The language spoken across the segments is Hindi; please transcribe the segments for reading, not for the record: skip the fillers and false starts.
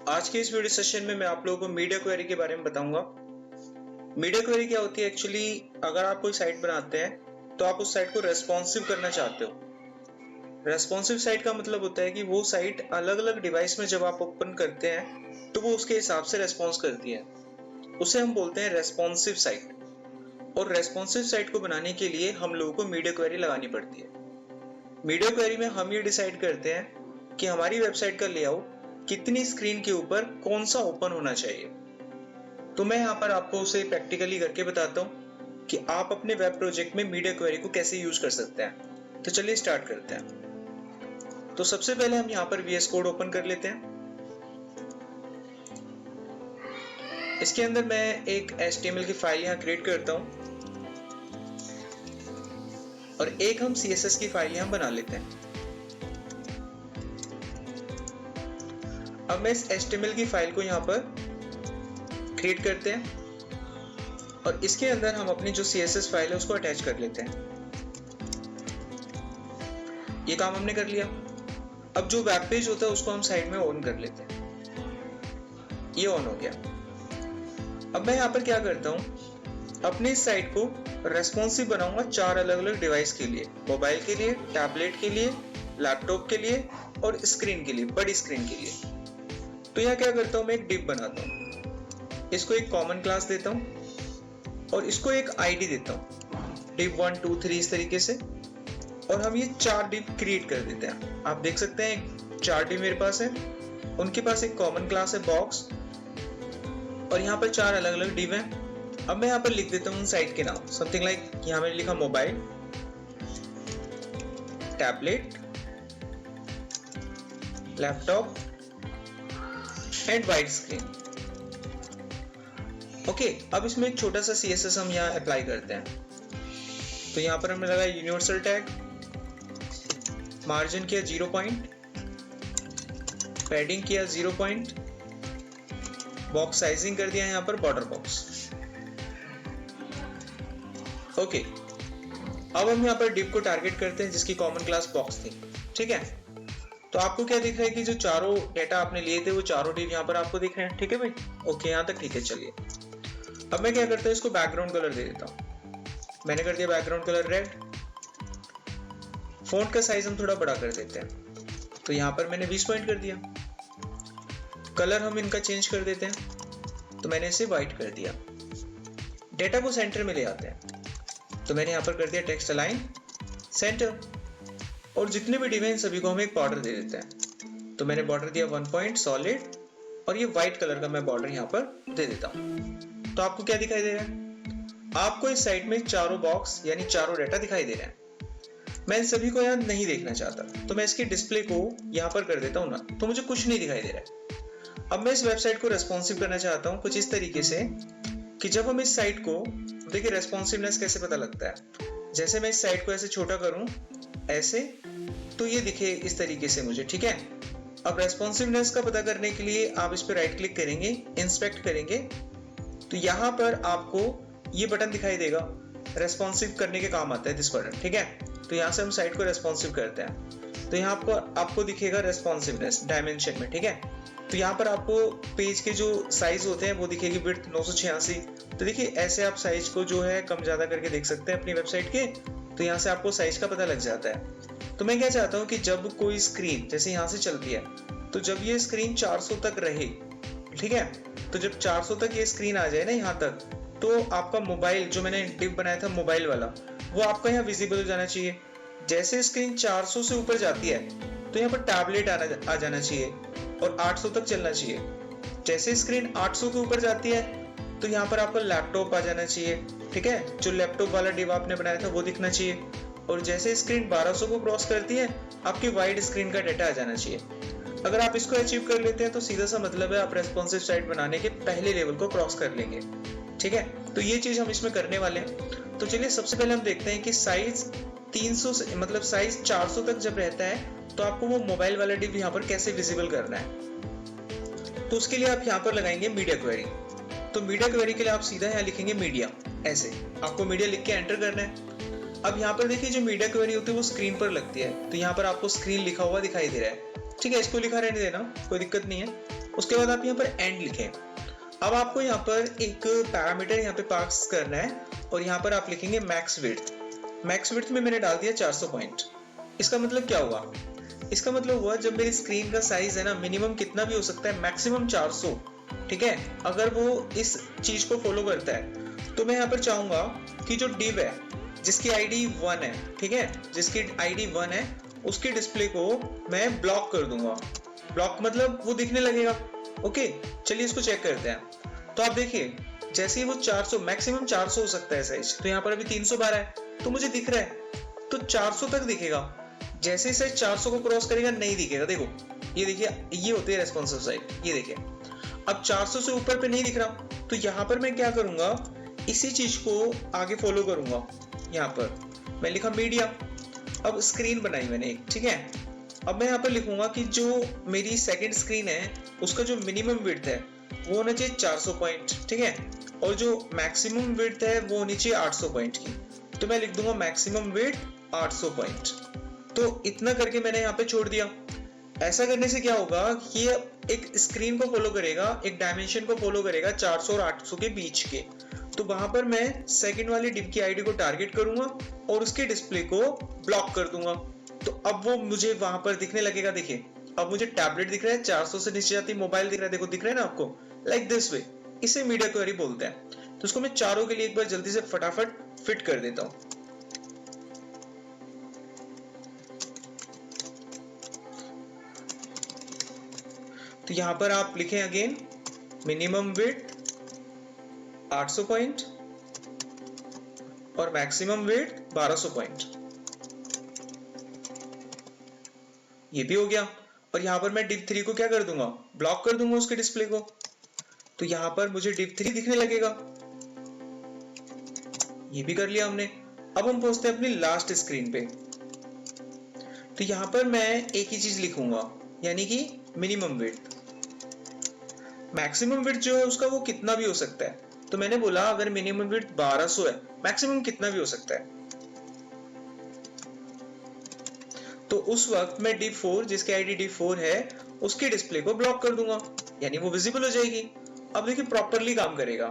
आज के इस वीडियो सेशन में मैं आप लोगों को मीडिया क्वेरी के बारे में बताऊंगा। मीडिया क्वेरी क्या होती है एक्चुअली, अगर आप कोई साइट बनाते हैं तो आप उस साइट को रेस्पॉन्सिव करना चाहते हो। रेस्पॉन्सिव साइट का मतलब होता है कि वो साइट अलग अलग डिवाइस में जब आप ओपन करते हैं तो वो उसके हिसाब से रेस्पॉन्स करती है, उसे हम बोलते हैं रेस्पॉन्सिव साइट। और रेस्पॉन्सिव साइट को बनाने के लिए हम लोगों को मीडिया क्वेरी लगानी पड़ती है। मीडिया क्वेरी में हम ये डिसाइड करते हैं कि हमारी वेबसाइट का लेआउट कितनी स्क्रीन के ऊपर कौन सा ओपन होना चाहिए। तो मैं यहाँ पर आपको उसे प्रैक्टिकली करके बताता हूँ कि आप अपने वेब प्रोजेक्ट में मीडिया क्वेरी को कैसे यूज कर सकते हैं। तो चलिए स्टार्ट करते हैं। तो सबसे पहले हम यहाँ पर VS कोड ओपन कर लेते हैं। इसके अंदर मैं एक HTML की फाइल यहाँ क्रिएट करता हूँ और एक हम CSS की फाइल यहाँ बना लेते हैं। अब मैं इस HTML की फाइल को यहाँ पर क्रिएट करते हैं और इसके अंदर हम अपनी जो CSS फाइल है उसको अटैच कर लेते हैं। ये काम हमने कर लिया। अब जो वेब पेज होता है उसको हम साइड में ऑन कर लेते हैं। ये ऑन हो गया। अब मैं यहाँ पर क्या करता हूँ, अपनी इस साइट को रेस्पॉन्सिव बनाऊंगा 4 अलग अलग डिवाइस के लिए, मोबाइल के लिए, टैबलेट के लिए, लैपटॉप के लिए और स्क्रीन के लिए, बड़ी स्क्रीन के लिए। तो यहाँ क्या करता हूँ, मैं एक डिव बनाता हूँ, इसको एक कॉमन क्लास देता हूँ और इसको एक आईडी देता हूँ, div 1 2 3 इस तरीके से। और हम ये 4 डिव क्रिएट कर देते हैं। आप देख सकते हैं 4 डिव मेरे पास है, उनके पास एक कॉमन क्लास है बॉक्स और यहाँ पर 4 अलग अलग डिव हैं। अब मैं यहाँ पर लिख देता हूँ साइट के नाम, समथिंग लाइक यहाँ मैंने लिखा mobile, tablet, laptop and wide screen. Okay, अब इसमें एक छोटा सा CSS हम यहाँ अप्लाई करते हैं। तो यहाँ पर हमने लगाया यूनिवर्सल टैग, मार्जिन किया 0 पॉइंट, पैडिंग किया 0 पॉइंट, बॉक्स साइजिंग कर दिया यहाँ पर बॉर्डर बॉक्स। ओके, अब हम यहाँ पर डिव को टारगेट करते हैं जिसकी कॉमन क्लास बॉक्स थी। ठीक है, तो आपको क्या दिख रहा है कि जो चारों डेटा आपने लिए थे वो चारों डिव यहाँ पर आपको दिख रहे हैं। ठीक है भाई, ओके यहाँ तक ठीक है। चलिए अब मैं क्या करता हूँ, इसको बैकग्राउंड कलर दे देता हूँ। मैंने कर दिया बैकग्राउंड कलर रेड। फॉन्ट का साइज हम थोड़ा बड़ा कर देते हैं, तो यहाँ पर मैंने 20 पॉइंट कर दिया। कलर हम इनका चेंज कर देते हैं, तो मैंने इसे व्हाइट कर दिया। डेटा को सेंटर में ले आते हैं, तो मैंने यहाँ पर कर दिया टेक्स्ट अलाइन सेंटर। और जितने भी डिव हैं सभी को हम एक बॉर्डर दे देते हैं। तो मैंने बॉर्डर दिया 1 पॉइंट सॉलिड और ये व्हाइट कलर का मैं बॉर्डर यहाँ पर दे देता हूँ। तो आपको क्या दिखाई दे रहा है, आपको इस साइड में चारों बॉक्स यानी चारों डेटा दिखाई दे रहे हैं। मैं इन सभी को यहाँ नहीं देखना चाहता, तो मैं इसके डिस्प्ले को यहाँ पर कर देता हूँ ना, तो मुझे कुछ नहीं दिखाई दे रहा है। अब मैं इस वेबसाइट को रेस्पॉन्सिव करना चाहता हूँ कुछ इस तरीके से कि जब हम इस साइट को देखिए, रेस्पॉन्सिवनेस कैसे पता लगता है, जैसे मैं इस साइट को ऐसे छोटा करूं ऐसे, तो ये दिखे इस तरीके से मुझे। ठीक है, अब रेस्पॉन्सिवनेस का पता करने के लिए आप इस पर राइट क्लिक करेंगे, इंस्पेक्ट करेंगे, तो यहाँ पर आपको ये बटन दिखाई देगा, रेस्पॉन्सिव करने के काम आता है दिस बटन। ठीक है, तो यहाँ से हम साइट को रेस्पॉन्सिव करते हैं, तो यहाँ आपको दिखेगा रेस्पॉन्सिवनेस डायमेंशन में। ठीक है, तो यहाँ पर आपको पेज के जो साइज होते हैं वो दिखेगी, विड्थ 986। तो देखिए ऐसे आप साइज को जो है कम ज्यादा करके देख सकते हैं अपनी वेबसाइट के, तो यहाँ से आपको साइज का पता लग जाता है। तो मैं क्या चाहता हूँ कि जब कोई स्क्रीन जैसे यहाँ से चलती है, तो जब ये स्क्रीन 400 तक रहे, ठीक है, तो जब 400 तक ये स्क्रीन आ जाए ना यहाँ तक, तो आपका मोबाइल जो मैंने डिव बनाया था मोबाइल वाला, वो आपका यहाँ विजिबल हो जाना चाहिए। जैसे स्क्रीन 400 से ऊपर जाती है तो यहाँ पर टैबलेट आ जाना चाहिए और 800 तक चलना चाहिए। जैसे स्क्रीन 800 के ऊपर जाती है तो यहाँ पर आपका लैपटॉप आ जाना चाहिए। ठीक है, जो लैपटॉप वाला डिव आपने बनाया था वो दिखना चाहिए। और जैसे स्क्रीन 1200 को क्रॉस करती है, आपकी वाइड स्क्रीन का डेटा आ जाना चाहिए। अगर आप इसको अचीव कर लेते हैं तो सीधा सा मतलब है आप रेस्पॉन्सिव साइट बनाने के पहले लेवल को क्रॉस कर लेंगे। ठीक है, तो ये चीज हम इसमें करने वाले हैं। तो चलिए सबसे पहले हम देखते हैं कि साइज 300 से मतलब साइज 400 तक जब रहता है तो आपको वो मोबाइल वाला डिव यहाँ पर कैसे विजिबल करना है। तो उसके लिए आप यहाँ पर लगाएंगे मीडिया क्वेरी। तो मीडिया क्वेरी के लिए आप सीधा यहाँ लिखेंगे मीडिया, ऐसे आपको मीडिया लिख के एंटर करना है। अब यहाँ पर देखिए जो मीडिया क्वेरी होती है वो स्क्रीन पर लगती है, तो यहाँ पर आपको स्क्रीन लिखा हुआ दिखाई दे रहा है। ठीक है, इसको लिखा रहने देना, कोई दिक्कत नहीं है। उसके बाद आप यहाँ पर एंड लिखें। अब आपको यहाँ पर एक पैरामीटर यहाँ पे पास करना है और यहाँ पर आप लिखेंगे मैक्स विड्थ। मैक्स विड्थ में मैंने डाल दिया 400 पॉइंट। इसका मतलब क्या हुआ? इसका मतलब हुआ जब मेरी स्क्रीन का साइज है ना, मिनिमम कितना भी हो सकता है, मैक्सिमम 400, ठीक है। अगर वो इस चीज को फॉलो करता है तो मैं यहाँ पर चाहूंगा कि जो डिव है जिसकी आईडी 1 है, ठीक है, जिसकी आईडी 1 है, उसके डिस्प्ले को मैं ब्लॉक कर दूंगा। ब्लॉक मतलब वो दिखने लगेगा। ओके, चलिए इसको चेक करते हैं। तो आप देखिए जैसे ही वो 400, मैक्सिमम 400 हो सकता है साइज, तो यहाँ पर अभी 312 है तो मुझे दिख रहा है, तो 400 तक दिखेगा। जैसे ही साइज 400 को क्रॉस करेगा नहीं दिखेगा। देखो ये देखिए, ये होती है रेस्पॉन्सिव साइड। ये देखिए अब 400 से ऊपर पे नहीं दिख रहा, तो यहाँ पर मैं क्या करूंगा, इसी चीज को आगे फॉलो करूंगा। यहाँ पर मैं लिखा मीडिया। अब स्क्रीन बनाई मैंने एक, ठीक है। अब मैं यहाँ पर लिखूंगा कि जो मेरी सेकंड स्क्रीन है उसका जो मिनिमम विड्थ है वो होना चाहिए 400 पॉइंट, ठीक है, और जो मैक्सिमम विड्थ है वो होनी चाहिए 800 पॉइंट की। तो मैं लिख दूंगा मैक्सिमम विड्थ 800 पॉइंट। तो इतना करके मैंने यहाँ पे छोड़ दिया। ऐसा करने से क्या होगा कि ये एक स्क्रीन को फॉलो करेगा, एक डायमेंशन को फॉलो करेगा 400 और 800 के बीच के। तो वहां पर मैं सेकंड वाली डिव की आईडी को टारगेट करूंगा और उसके डिस्प्ले को ब्लॉक कर दूंगा। तो अब वो मुझे वहां पर दिखने लगेगा। देखिए अब मुझे टैबलेट दिख रहा है, 400 से नीचे जाती मोबाइल दिख रहा है। देखो दिख रहा है ना आपको, लाइक दिस वे। इसे मीडिया क्वेरी बोलते हैं। तो उसको मैं चारों के लिए एक बार जल्दी से फटाफट फिट कर देता हूं। तो यहां पर आप लिखें अगेन मिनिमम विड्थ 800 पॉइंट और मैक्सिमम विड्थ 1200 पॉइंट। ये भी हो गया। और यहां पर मैं div 3 को क्या कर दूंगा, ब्लॉक कर दूंगा उसके डिस्प्ले को। तो यहां पर मुझे div 3 दिखने लगेगा। ये भी कर लिया हमने। अब हम पहुंचते हैं अपनी लास्ट स्क्रीन पे। तो यहां पर मैं एक ही चीज लिखूंगा, यानी कि मिनिमम विड्थ। मैक्सिमम विड्थ जो है उसका वो कितना भी हो सकता है। तो मैंने बोला अगर मिनिमम विड्थ 1200 है, मैक्सिमम कितना भी हो सकता है। तो उस वक्त मैं div 4, जिसकी आईडी div 4 है, उसके डिस्प्ले को ब्लॉक कर दूंगा, यानी वो विजिबल हो जाएगी। अब देखिए प्रॉपरली काम करेगा।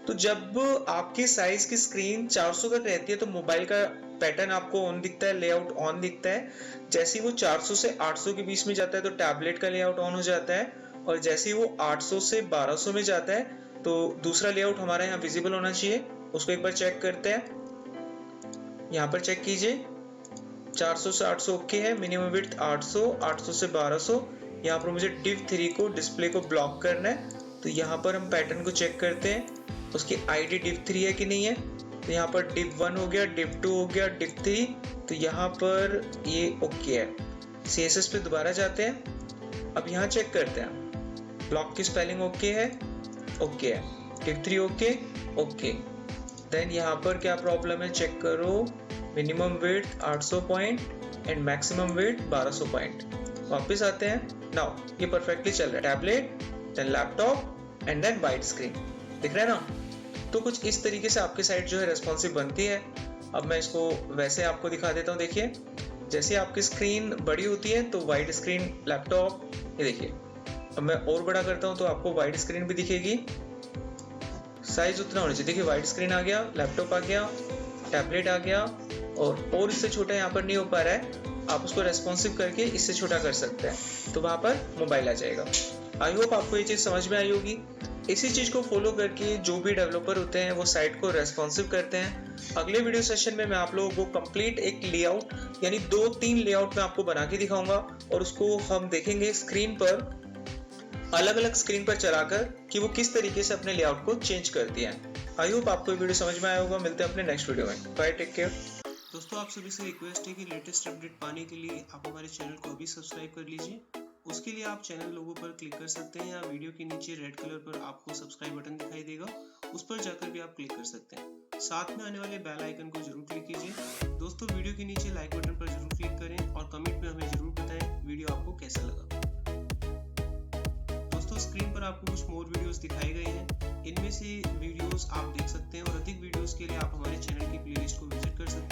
तो जब आपके साइज की स्क्रीन 400 तक रहती है तो मोबाइल का पैटर्न आपको ऑन दिखता है, लेआउट ऑन दिखता है। जैसे ही वो 400 से 800 के बीच में जाता है तो टैबलेट का लेआउट ऑन हो जाता है, और जैसे ही वो 800 से 1200 में जाता है तो दूसरा लेआउट हमारा यहाँ विजिबल होना चाहिए। उसको एक बार चेक करते हैं। यहाँ पर चेक कीजिए, 400 से 800 ओके है, मिनिमम विड्थ 800, 800 से 1200। यहाँ पर मुझे div 3 को डिस्प्ले को ब्लॉक करना है। तो यहाँ पर हम पैटर्न को चेक करते हैं, उसकी आईडी div 3 है कि नहीं है। तो यहाँ पर div 1 हो गया, div 2 हो गया, div 3। तो यहाँ पर ये ओके है। CSS पे दोबारा जाते हैं। अब यहाँ चेक करते हैं, ब्लॉक की स्पेलिंग ओके है, ओके है, div 3 ओके। देन यहाँ पर क्या प्रॉब्लम है चेक करो, minimum width 800 point and maximum width 1200 point. वापस आते हैं। नाउ ये परफेक्टली चल रहा है। Tablet, then laptop and then wide screen. दिख रहा है ना। तो कुछ इस तरीके से आपकी साइट जो है रेस्पॉन्सिव बनती है। अब मैं इसको वैसे आपको दिखा देता हूँ। देखिए जैसे आपकी स्क्रीन बड़ी होती है तो वाइड स्क्रीन लैपटॉप, ये देखिए। अब मैं और बड़ा करता हूँ तो आपको वाइड स्क्रीन भी दिखेगी। साइज उतना होना चाहिए। देखिए वाइड स्क्रीन आ गया, लैपटॉप आ गया, टैबलेट आ गया, और इससे छोटा यहाँ पर नहीं हो पा रहा है। आप उसको रेस्पॉन्सिव करके इससे छोटा कर सकते हैं, तो वहां पर मोबाइल आ जाएगा। आई होप आपको ये चीज समझ में आई होगी। इसी चीज को फॉलो करके जो भी डेवलपर होते हैं वो साइट को रेस्पॉन्सिव करते हैं। अगले वीडियो सेशन में मैं आप लोगों को कंप्लीट एक लेआउट यानी 2-3 लेआउट में आपको बना के दिखाऊंगा, और उसको हम देखेंगे स्क्रीन पर, अलग अलग स्क्रीन पर चलाकर कि वो किस तरीके से अपने लेआउट को चेंज करती है। आई होप आपको वीडियो समझ में आया होगा। मिलते हैं अपने नेक्स्ट वीडियो में। Bye, take care. दोस्तों आप सभी से रिक्वेस्ट है कि लेटेस्ट अपडेट पाने के लिए आप हमारे चैनल को अभी सब्सक्राइब कर लीजिए। उसके लिए आप चैनल लोगो पर क्लिक कर सकते हैं, या वीडियो के नीचे रेड कलर पर आपको सब्सक्राइब बटन दिखाई देगा, उस पर जाकर भी आप क्लिक कर सकते हैं। साथ में आने वाले बेल आइकन को जरूर क्लिक कीजिए। दोस्तों वीडियो के नीचे लाइक बटन पर जरूर क्लिक करें और कमेंट में हमें जरूर बताएं वीडियो आपको कैसा लगा। दोस्तों स्क्रीन पर आपको कुछ मोर वीडियोस दिखाए गए हैं, इनमें से वीडियोस आप देख सकते हैं, और अधिक वीडियोस के लिए आप हमारे चैनल की प्लेलिस्ट को विजिट कर सकते हैं।